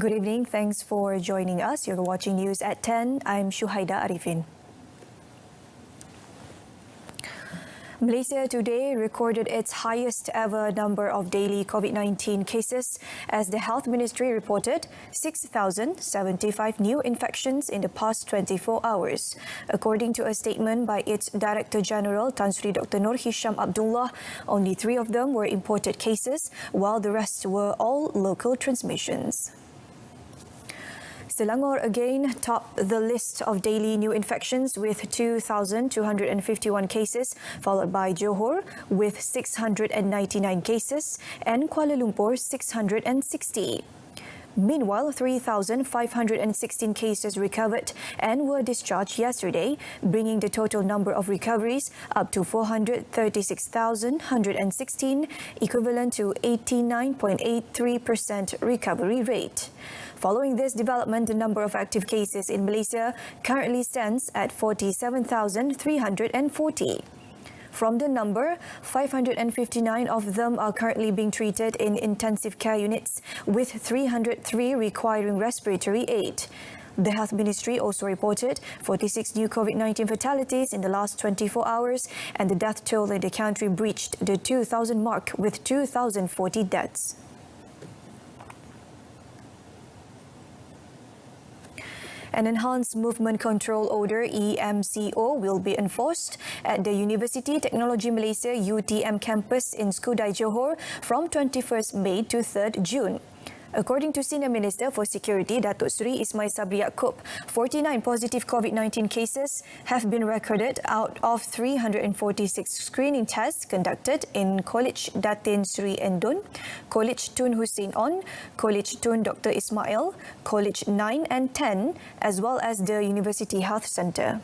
Good evening. Thanks for joining us. You're watching News at 10. I'm Shuhaida Arifin. Malaysia today recorded its highest ever number of daily COVID-19 cases as the Health Ministry reported 6,075 new infections in the past 24 hours. According to a statement by its Director General Tan Sri Dr. Nur Hisham Abdullah, only 3 of them were imported cases, while the rest were all local transmissions. Selangor again topped the list of daily new infections with 2,251 cases, followed by Johor with 699 cases and Kuala Lumpur 660. Meanwhile, 3,516 cases recovered and were discharged yesterday, bringing the total number of recoveries up to 436,116, equivalent to 89.83% recovery rate. Following this development, the number of active cases in Malaysia currently stands at 47,340. From the number, 559 of them are currently being treated in intensive care units, with 303 requiring respiratory aid. The Health Ministry also reported 46 new COVID-19 fatalities in the last 24 hours, and the death toll in the country breached the 2,000 mark with 2,040 deaths. An enhanced movement control order EMCO will be enforced at the University Technology Malaysia UTM campus in Skudai, Johor from 21st May to 3rd June. According to Senior Minister for Security Datuk Seri Ismail Sabri Yaakob, 49 positive COVID-19 cases have been recorded out of 346 screening tests conducted in College Datin Sri Endun, College Tun Hussein On, College Tun Dr. Ismail, College 9 and 10, as well as the University Health Centre.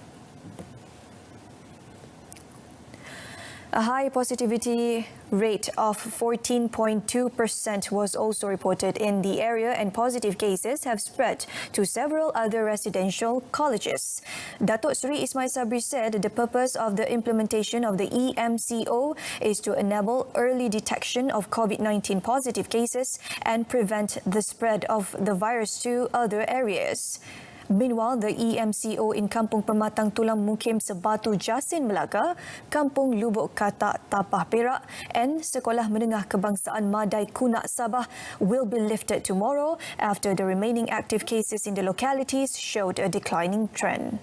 A high positivity rate of 14.2% was also reported in the area, and positive cases have spread to several other residential colleges. Datuk Seri Ismail Sabri said the purpose of the implementation of the EMCO is to enable early detection of COVID-19 positive cases and prevent the spread of the virus to other areas. Meanwhile, the EMCO in Kampung Pematang Tulang Mukim Sebatu Jasin Melaka, Kampung Lubuk Katak Tapah Perak and Sekolah Menengah Kebangsaan Madai Kunak Sabah will be lifted tomorrow after the remaining active cases in the localities showed a declining trend.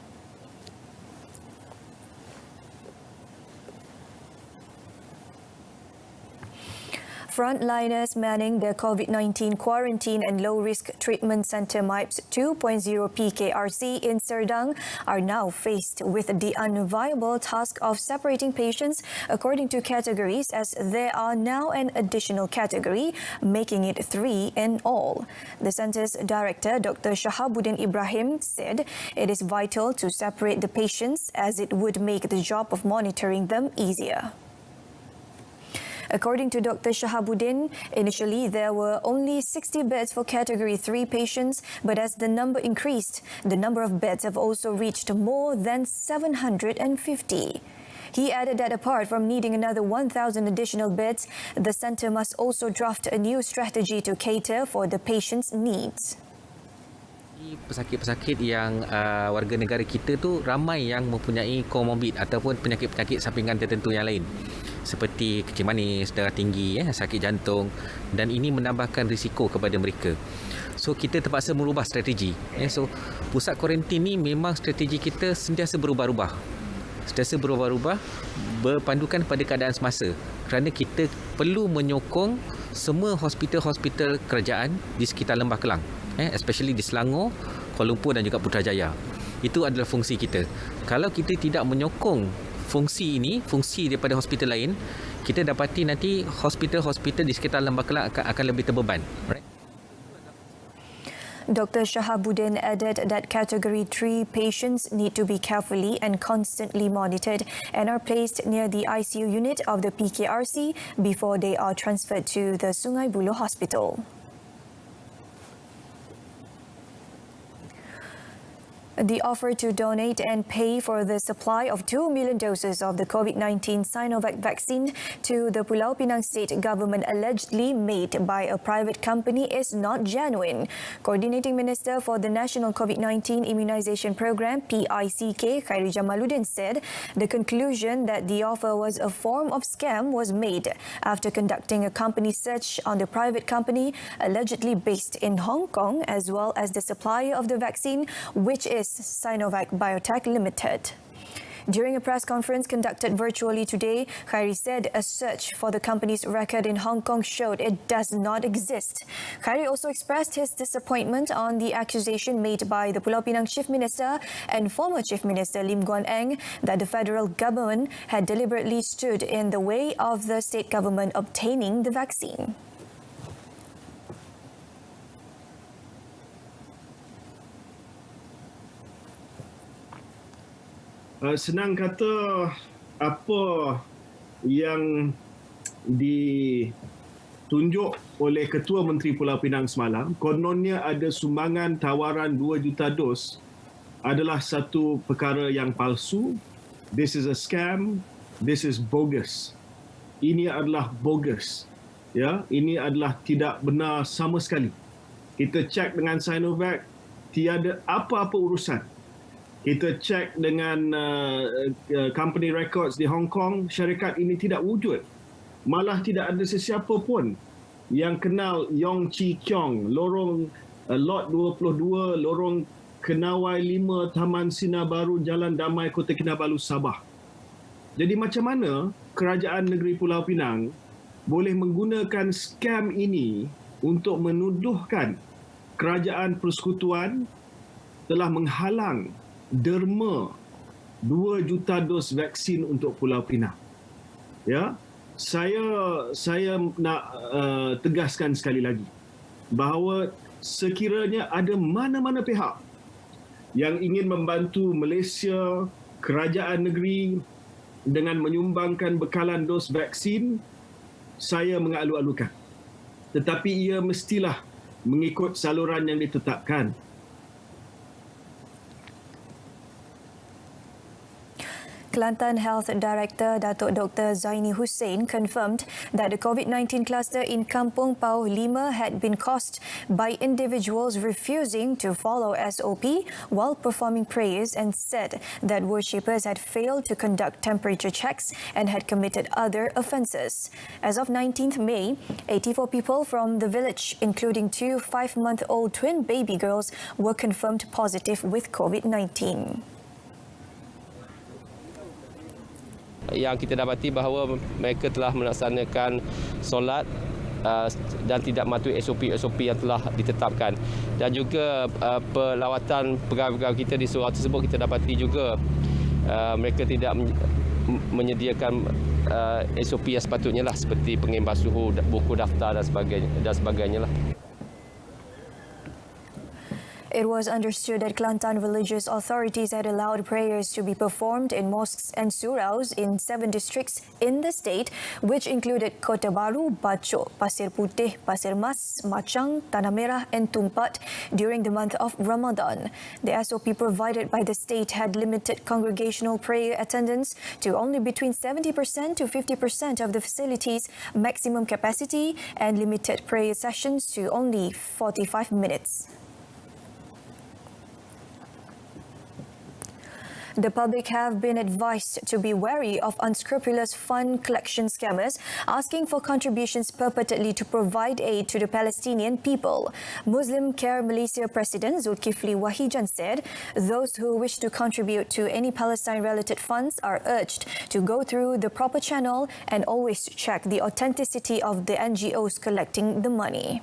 Frontliners manning the COVID-19 Quarantine and Low-Risk Treatment Centre MIPS 2.0 PKRC in Serdang are now faced with the unviable task of separating patients according to categories, as there are now an additional category, making it 3 in all. The centre's director, Dr. Shahabuddin Ibrahim, said it is vital to separate the patients as it would make the job of monitoring them easier. According to Dr. Shahabuddin, initially there were only 60 beds for Category 3 patients, but as the number increased, the number of beds have also reached more than 750. He added that apart from needing another 1,000 additional beds, the centre must also draft a new strategy to cater for the patients' needs. Pesakit-pesakit yang warga negara kita tu ramai yang mempunyai komorbid ataupun penyakit-penyakit sampingan tertentu yang lain, seperti kencing manis, darah tinggi, sakit jantung, dan ini menambahkan risiko kepada mereka. So kita terpaksa merubah strategi. So pusat kuarantin ni memang strategi kita sentiasa berubah-ubah. Berpandukan pada keadaan semasa, kerana kita perlu menyokong semua hospital-hospital kerajaan di sekitar Lembah Kelang, especially di Selangor, Kuala Lumpur dan juga Putrajaya. Itu adalah fungsi kita. Kalau kita tidak menyokong fungsi ini, fungsi daripada hospital lain, kita dapati nanti hospital-hospital di sekitar Lembah Kelang akan lebih terbeban. Right? Dr. Shahabuddin added that Category 3 patients need to be carefully and constantly monitored and are placed near the ICU unit of the PKRC before they are transferred to the Sungai Buloh Hospital. The offer to donate and pay for the supply of 2 million doses of the COVID-19 Sinovac vaccine to the Pulau Pinang state government allegedly made by a private company is not genuine. Coordinating Minister for the National COVID-19 Immunisation Programme, PICK, Khairi Jamaluddin said the conclusion that the offer was a form of scam was made after conducting a company search on the private company allegedly based in Hong Kong, as well as the supplier of the vaccine, which is Sinovac Biotech Limited. During a press conference conducted virtually today, Khairi said a search for the company's record in Hong Kong showed it does not exist. Khairi also expressed his disappointment on the accusation made by the Pulau Pinang Chief Minister and former Chief Minister Lim Guan Eng that the federal government had deliberately stood in the way of the state government obtaining the vaccine. Senang kata, apa yang ditunjuk oleh Ketua Menteri Pulau Pinang semalam, kononnya ada sumbangan tawaran 2 juta dos, adalah satu perkara yang palsu. This is a scam. This is bogus. Ini adalah bogus. Ya, ini adalah tidak benar sama sekali. Kita cek dengan Sinovac, tiada apa-apa urusan. Kita cek dengan company records di Hong Kong, syarikat ini tidak wujud. Malah tidak ada sesiapa pun yang kenal Yong Chi Kiong, lorong lot 22, lorong Kenawai 5, Taman Sinar Baru, Jalan Damai, Kota Kinabalu, Sabah. Jadi macam mana Kerajaan Negeri Pulau Pinang boleh menggunakan skam ini untuk menuduhkan Kerajaan Persekutuan telah menghalang derma 2 juta dos vaksin untuk Pulau Pinang. Ya, saya nak tegaskan sekali lagi bahawa sekiranya ada mana-mana pihak yang ingin membantu Malaysia, kerajaan negeri dengan menyumbangkan bekalan dos vaksin, saya mengalu-alukan. Tetapi ia mestilah mengikut saluran yang ditetapkan. Kelantan Health Director Datuk Dr. Zaini Hussein confirmed that the COVID-19 cluster in Kampung Pauh 5 had been caused by individuals refusing to follow SOP while performing prayers, and said that worshippers had failed to conduct temperature checks and had committed other offences. As of 19th May, 84 people from the village, including 2 5-month-old twin baby girls, were confirmed positive with COVID-19. Yang kita dapati bahawa mereka telah melaksanakan solat dan tidak mematuhi SOP yang telah ditetapkan. Dan juga pelawatan pegawai-pegawai kita di surau tersebut, kita dapati juga mereka tidak menyediakan SOP yang sepatutnya lah, seperti pengimbas suhu, buku daftar dan sebagainya lah. It was understood that Kelantan religious authorities had allowed prayers to be performed in mosques and suraus in 7 districts in the state, which included Kota Baru, Bachok, Pasir Putih, Pasir Mas, Machang, Tanah Merah and Tumpat during the month of Ramadan. The SOP provided by the state had limited congregational prayer attendance to only between 70% to 50% of the facility's maximum capacity and limited prayer sessions to only 45 minutes. The public have been advised to be wary of unscrupulous fund collection scammers asking for contributions purportedly to provide aid to the Palestinian people. Muslim Care Malaysia President Zulkifli Wahijan said those who wish to contribute to any Palestine-related funds are urged to go through the proper channel and always check the authenticity of the NGOs collecting the money.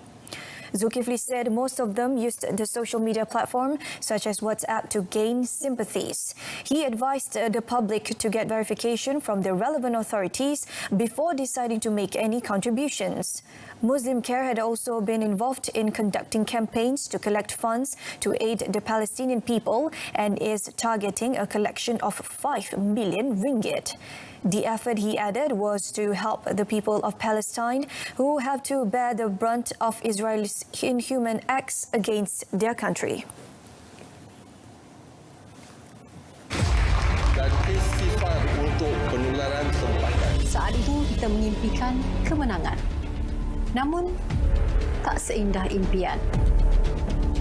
Zulkifli said most of them used the social media platform such as WhatsApp to gain sympathies. He advised the public to get verification from the relevant authorities before deciding to make any contributions. Muslim Care had also been involved in conducting campaigns to collect funds to aid the Palestinian people and is targeting a collection of 5 million ringgit. The effort, he added, was to help the people of Palestine who have to bear the brunt of Israel's inhuman acts against their country. untuk penularan tempatan. Saat itu kita mengimpikan kemenangan. Namun, tak seindah impian.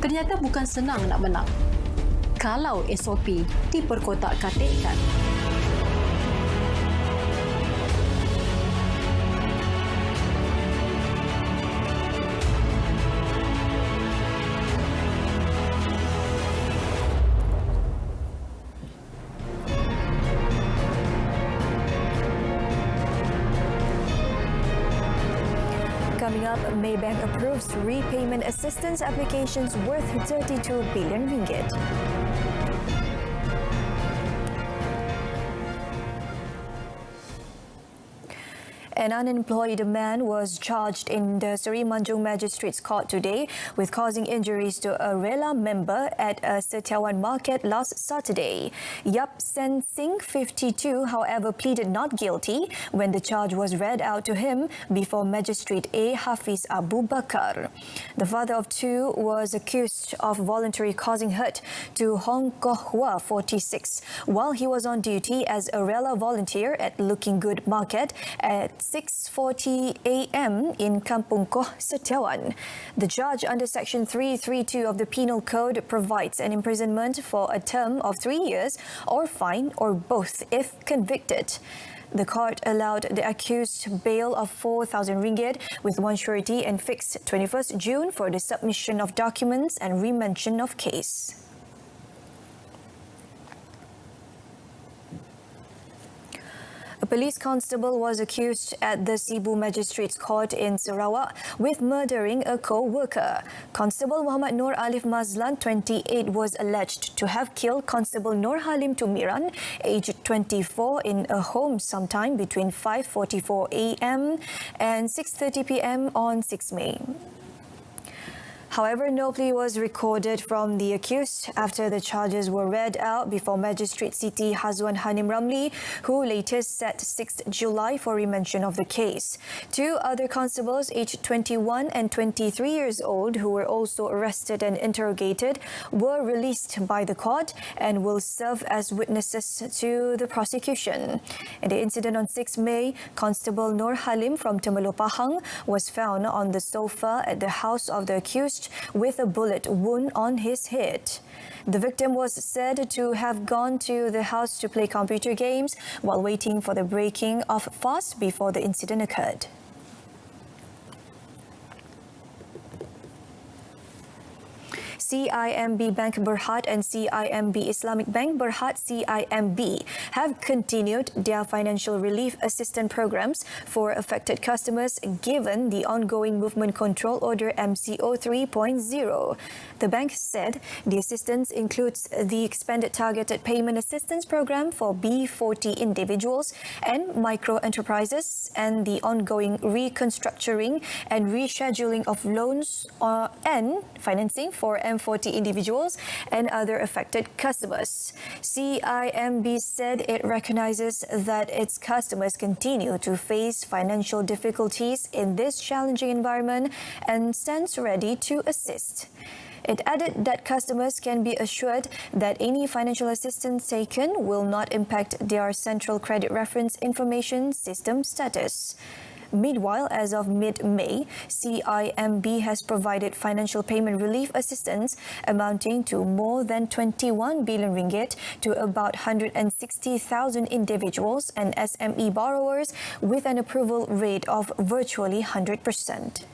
Ternyata bukan senang nak menang kalau SOP diperkotak-katikkan. Coming up, Maybank approves repayment assistance applications worth 32 billion ringgit. An unemployed man was charged in the Seri Manjung Magistrates Court today with causing injuries to a Rela member at a Setiawan market last Saturday. Yap Sen Singh, 52, however, pleaded not guilty when the charge was read out to him before Magistrate A. Hafiz Abu Bakar. The father of two was accused of voluntarily causing hurt to Hong Koh Hua, 46, while he was on duty as a Rela volunteer at Looking Good Market at 6:40 a.m. in Kampung Koh, Setiawan. The charge under Section 332 of the Penal Code provides an imprisonment for a term of 3 years or fine or both if convicted. The court allowed the accused bail of 4,000 ringgit with one surety and fixed 21st June for the submission of documents and remention of case. A police constable was accused at the Sibu Magistrates Court in Sarawak with murdering a co-worker. Constable Muhammad Nur Alif Mazlan, 28, was alleged to have killed Constable Nur Halim Tumiran, aged 24, in a home sometime between 5:44 a.m. and 6:30 p.m. on 6 May. However, no plea was recorded from the accused after the charges were read out before Magistrate Siti Hazwan Hanim Ramli, who later set 6th July for remention of the case. Two other constables, aged 21 and 23 years old, who were also arrested and interrogated, were released by the court and will serve as witnesses to the prosecution. In the incident on 6 May, Constable Nur Halim from Temerloh Pahang was found on the sofa at the house of the accused with a bullet wound on his head. The victim was said to have gone to the house to play computer games while waiting for the breaking of fast before the incident occurred. CIMB Bank Berhad and CIMB Islamic Bank Berhad CIMB have continued their financial relief assistance programs for affected customers given the ongoing Movement Control Order MCO 3.0. The bank said the assistance includes the expanded targeted payment assistance program for B40 individuals and micro enterprises and the ongoing reconstructuring and rescheduling of loans and financing for M40 individuals and other affected customers. CIMB said it recognizes that its customers continue to face financial difficulties in this challenging environment and stands ready to assist. It added that customers can be assured that any financial assistance taken will not impact their Central Credit Reference Information System status. Meanwhile, as of mid-May, CIMB has provided financial payment relief assistance amounting to more than 21 billion ringgit to about 160,000 individuals and SME borrowers with an approval rate of virtually 100%.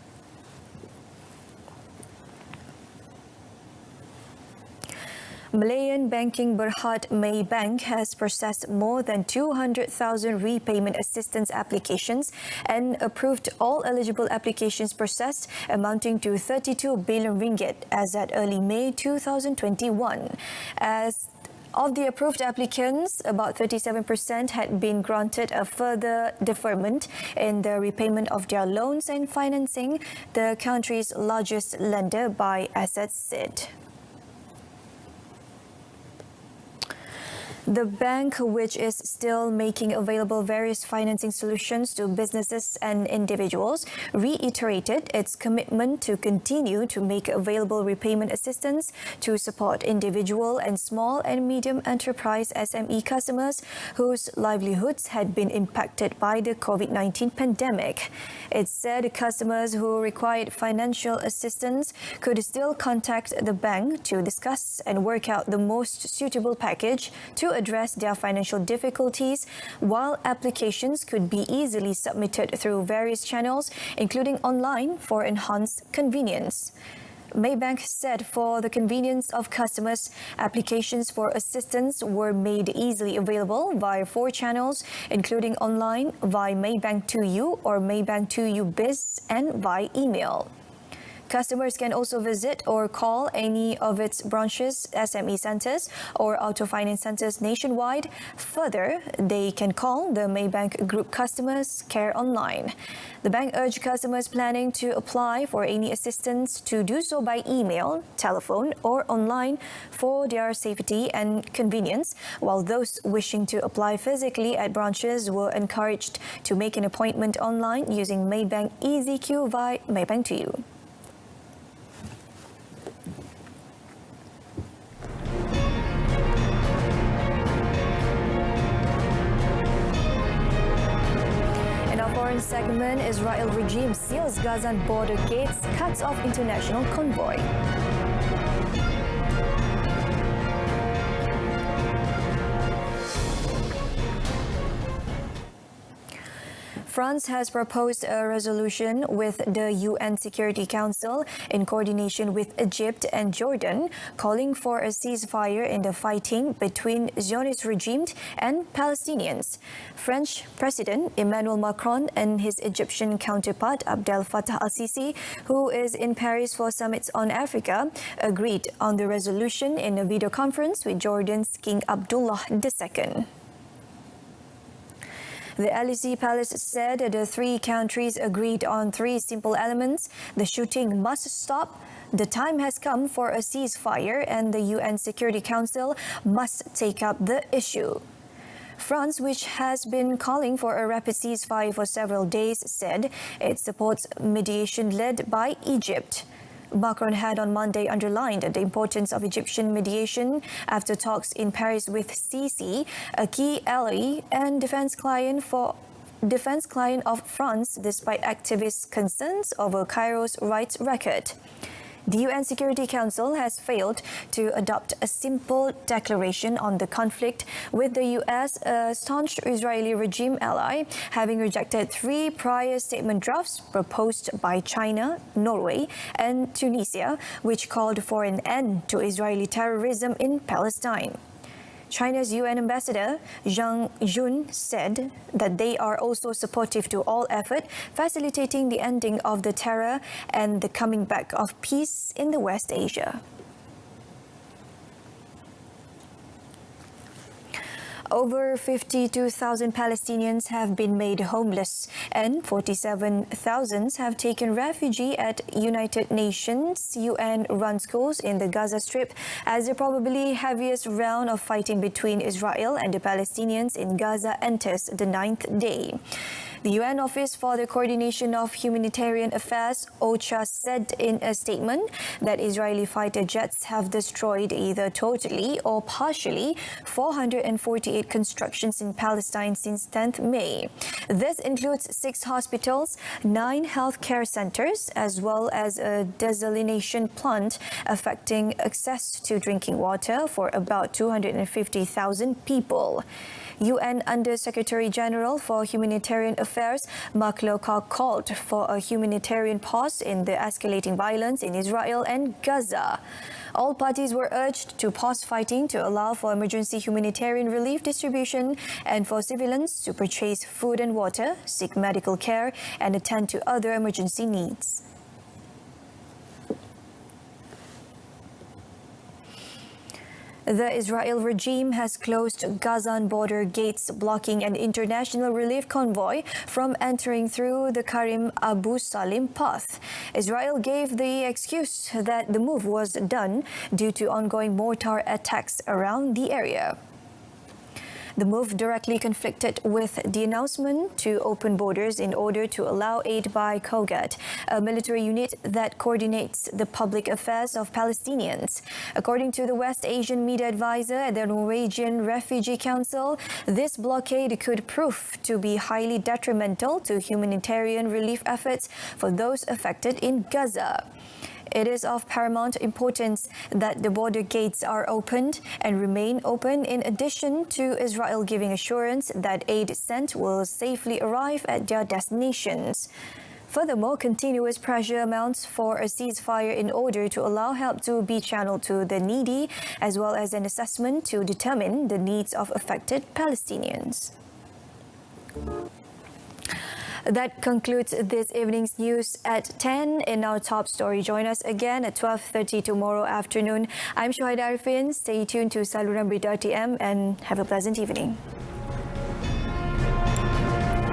Malayan banking Berhad Maybank has processed more than 200,000 repayment assistance applications and approved all eligible applications processed amounting to 32 billion ringgit as at early May 2021. As of the approved applicants, about 37% had been granted a further deferment in the repayment of their loans and financing, the country's largest lender by assets said. The bank, which is still making available various financing solutions to businesses and individuals, reiterated its commitment to continue to make available repayment assistance to support individual and small and medium enterprise SME customers whose livelihoods had been impacted by the COVID-19 pandemic. It said customers who required financial assistance could still contact the bank to discuss and work out the most suitable package to address their financial difficulties, while applications could be easily submitted through various channels, including online, for enhanced convenience. Maybank said for the convenience of customers, applications for assistance were made easily available via 4 channels, including online, via Maybank 2U or Maybank 2U Biz, and via email. Customers can also visit or call any of its branches, SME centres or auto finance centres nationwide. Further, they can call the Maybank Group Customers Care Online. The bank urged customers planning to apply for any assistance to do so by email, telephone or online for their safety and convenience, while those wishing to apply physically at branches were encouraged to make an appointment online using Maybank EasyQ via Maybank 2U. Foreign segment, Israel regime seals Gazan border gates, cuts off international convoy. France has proposed a resolution with the UN Security Council in coordination with Egypt and Jordan, calling for a ceasefire in the fighting between Zionist regime and Palestinians. French President Emmanuel Macron and his Egyptian counterpart Abdel Fattah al-Sisi, who is in Paris for summits on Africa, agreed on the resolution in a video conference with Jordan's King Abdullah II. The Elysee Palace said the 3 countries agreed on 3 simple elements. The shooting must stop. The time has come for a ceasefire, and the UN Security Council must take up the issue. France, which has been calling for a rapid ceasefire for several days, said it supports mediation led by Egypt. Macron had on Monday underlined the importance of Egyptian mediation after talks in Paris with Sisi, a key ally and defense client of France, despite activists' concerns over Cairo's rights record. The UN Security Council has failed to adopt a simple declaration on the conflict, with the US, a staunch Israeli regime ally, having rejected 3 prior statement drafts proposed by China, Norway and Tunisia, which called for an end to Israeli terrorism in Palestine. China's UN ambassador, Zhang Jun, said that they are also supportive to all effort facilitating the ending of the terror and the coming back of peace in the West Asia. Over 52,000 Palestinians have been made homeless and 47,000 have taken refuge at United Nations UN-run schools in the Gaza Strip as the probably heaviest round of fighting between Israel and the Palestinians in Gaza enters the 9th day. The UN Office for the Coordination of Humanitarian Affairs, OCHA, said in a statement that Israeli fighter jets have destroyed either totally or partially 448 constructions in Palestine since 10th May. This includes 6 hospitals, 9 healthcare centers, as well as a desalination plant, affecting access to drinking water for about 250,000 people. UN Under-Secretary General for Humanitarian Affairs, Mark Lowcock, called for a humanitarian pause in the escalating violence in Israel and Gaza. All parties were urged to pause fighting to allow for emergency humanitarian relief distribution and for civilians to purchase food and water, seek medical care, and attend to other emergency needs. The Israel regime has closed Gazan border gates, blocking an international relief convoy from entering through the Karim Abu Salim path. Israel gave the excuse that the move was done due to ongoing mortar attacks around the area. The move directly conflicted with the announcement to open borders in order to allow aid by COGAT, a military unit that coordinates the public affairs of Palestinians. According to the West Asian media advisor at the Norwegian Refugee Council, this blockade could prove to be highly detrimental to humanitarian relief efforts for those affected in Gaza. It is of paramount importance that the border gates are opened and remain open, in addition to Israel giving assurance that aid sent will safely arrive at their destinations. Furthermore, continuous pressure mounts for a ceasefire in order to allow help to be channeled to the needy, as well as an assessment to determine the needs of affected Palestinians. That concludes this evening's news at 10 in our top story. Join us again at 12:30 tomorrow afternoon. I'm Shuhaida Arifin. Stay tuned to saluran Berita RTM and have a pleasant evening.